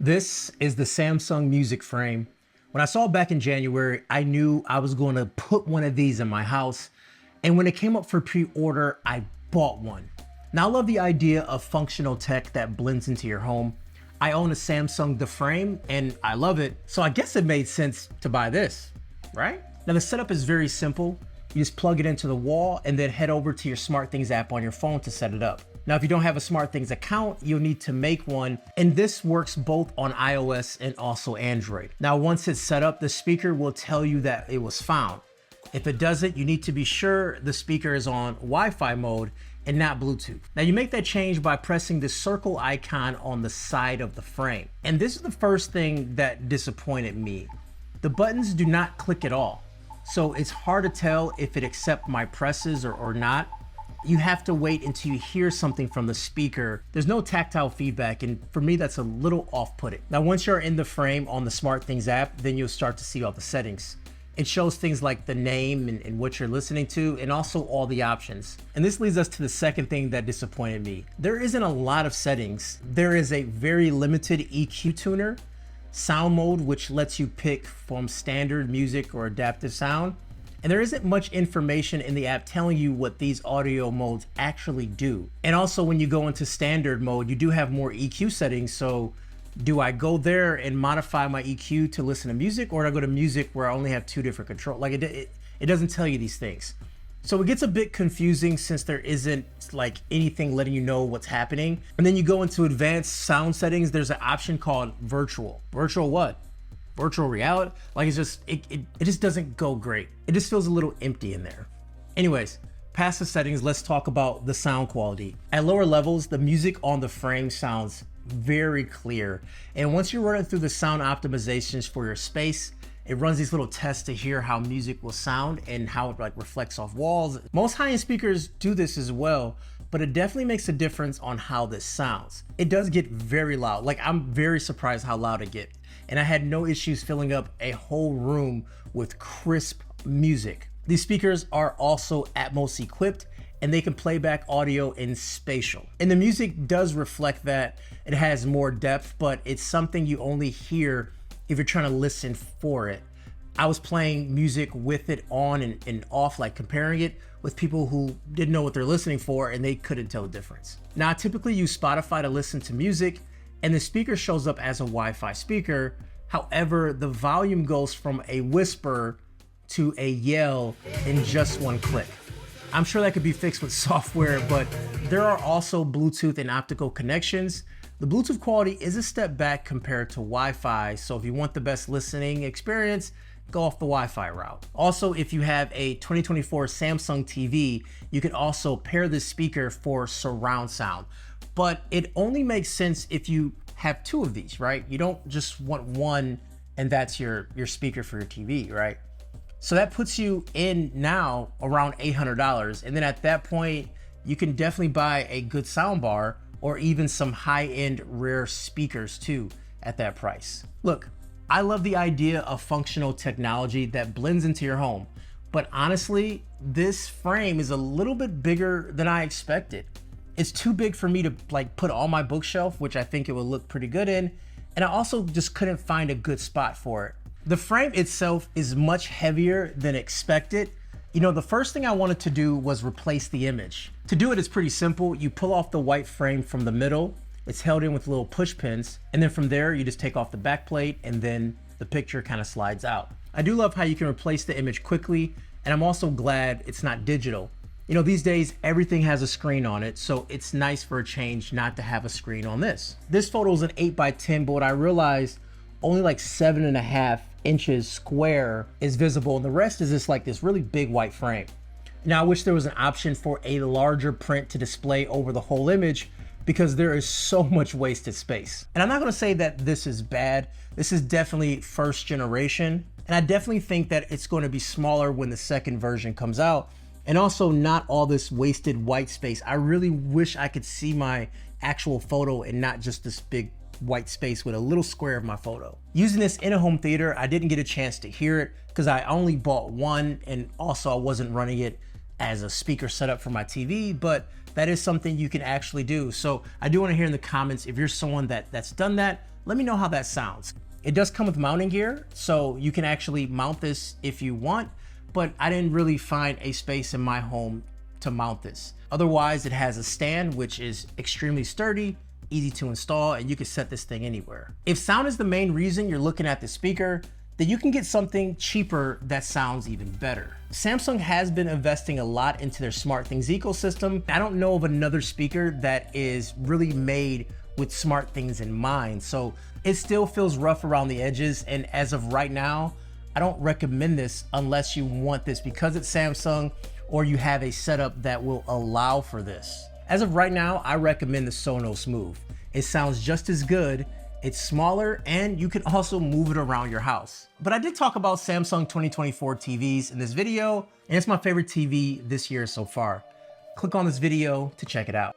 This is the Samsung Music Frame. When I saw it back in January, I knew I was going to put one of these in my house. And when it came up for pre-order, I bought one. Now I love the idea of functional tech that blends into your home. I own a Samsung The Frame and I love it. So I guess it made sense to buy this, right? Now the setup is very simple. You just plug it into the wall and then head over to your SmartThings app on your phone to set it up. Now, if you don't have a SmartThings account, you'll need to make one, and this works both on iOS and also Android. Now, once it's set up, the speaker will tell you that it was found. If it doesn't, you need to be sure the speaker is on Wi-Fi mode and not Bluetooth. Now, you make that change by pressing the circle icon on the side of the frame. And this is the first thing that disappointed me. The buttons do not click at all. So it's hard to tell if it accepts my presses or not. You have to wait until you hear something from the speaker. There's no tactile feedback, and for me, that's a little off-putting. Now, once you're in the frame on the SmartThings app, then you'll start to see all the settings. It shows things like the name and what you're listening to, and also all the options. And this leads us to the second thing that disappointed me. There isn't a lot of settings. There is a very limited EQ tuner, sound mode, which lets you pick from standard music or adaptive sound. And there isn't much information in the app telling you what these audio modes actually do. And also when you go into standard mode, you do have more EQ settings. So do I go there and modify my EQ to listen to music, or do I go to music where I only have two different controls? Like it doesn't tell you these things. So it gets a bit confusing since there isn't like anything letting you know what's happening. And then you go into advanced sound settings. There's an option called virtual. Virtual what? Virtual reality? Like it just doesn't go great. It just feels a little empty in there. Anyways, past the settings, let's talk about the sound quality. At lower levels, the music on the frame sounds very clear. And once you're running through the sound optimizations for your space, it runs these little tests to hear how music will sound and how it like reflects off walls. Most high-end speakers do this as well, but it definitely makes a difference on how this sounds. It does get very loud. Like I'm very surprised how loud it gets. And I had no issues filling up a whole room with crisp music. These speakers are also Atmos equipped and they can play back audio in spatial. And the music does reflect that. It has more depth, but it's something you only hear if you're trying to listen for it. I was playing music with it on and off, like comparing it with people who didn't know what they're listening for and they couldn't tell the difference. Now, I typically use Spotify to listen to music, and the speaker shows up as a Wi-Fi speaker. However, the volume goes from a whisper to a yell in just one click. I'm sure that could be fixed with software, but there are also Bluetooth and optical connections. The Bluetooth quality is a step back compared to Wi-Fi, so if you want the best listening experience, go off the Wi-Fi route. Also, if you have a 2024 Samsung TV, you can also pair this speaker for surround sound. But it only makes sense if you have two of these, right? You don't just want one and that's your speaker for your TV, right? So that puts you in now around $800. And then at that point, you can definitely buy a good sound bar or even some high-end rare speakers too at that price. Look, I love the idea of functional technology that blends into your home, but honestly, this frame is a little bit bigger than I expected. It's too big for me to like put on my bookshelf, which I think it would look pretty good in. And I also just couldn't find a good spot for it. The frame itself is much heavier than expected. You know, the first thing I wanted to do was replace the image. To do it, it's pretty simple. You pull off the white frame from the middle. It's held in with little push pins. And then from there, you just take off the back plate and then the picture kind of slides out. I do love how you can replace the image quickly. And I'm also glad it's not digital. You know, these days, everything has a screen on it, so it's nice for a change not to have a screen on this. This photo is an 8x10, but what I realized, only like 7.5 inches square is visible, and the rest is just like this really big white frame. Now, I wish there was an option for a larger print to display over the whole image because there is so much wasted space. And I'm not gonna say that this is bad. This is definitely first generation, and I definitely think that it's gonna be smaller when the second version comes out. And also not all this wasted white space. I really wish I could see my actual photo and not just this big white space with a little square of my photo. Using this in a home theater, I didn't get a chance to hear it because I only bought one, and also I wasn't running it as a speaker setup for my TV, but that is something you can actually do. So I do want to hear in the comments if you're someone that's done that. Let me know how that sounds. It does come with mounting gear, so you can actually mount this if you want, but I didn't really find a space in my home to mount this. Otherwise, it has a stand, which is extremely sturdy, easy to install, and you can set this thing anywhere. If sound is the main reason you're looking at the speaker, then you can get something cheaper that sounds even better. Samsung has been investing a lot into their SmartThings ecosystem. I don't know of another speaker that is really made with SmartThings in mind, so it still feels rough around the edges, and as of right now, I don't recommend this unless you want this because it's Samsung or you have a setup that will allow for this. As of right now, I recommend the Sonos Move. It sounds just as good, it's smaller, and you can also move it around your house. But I did talk about Samsung 2024 TVs in this video, and it's my favorite TV this year so far. Click on this video to check it out.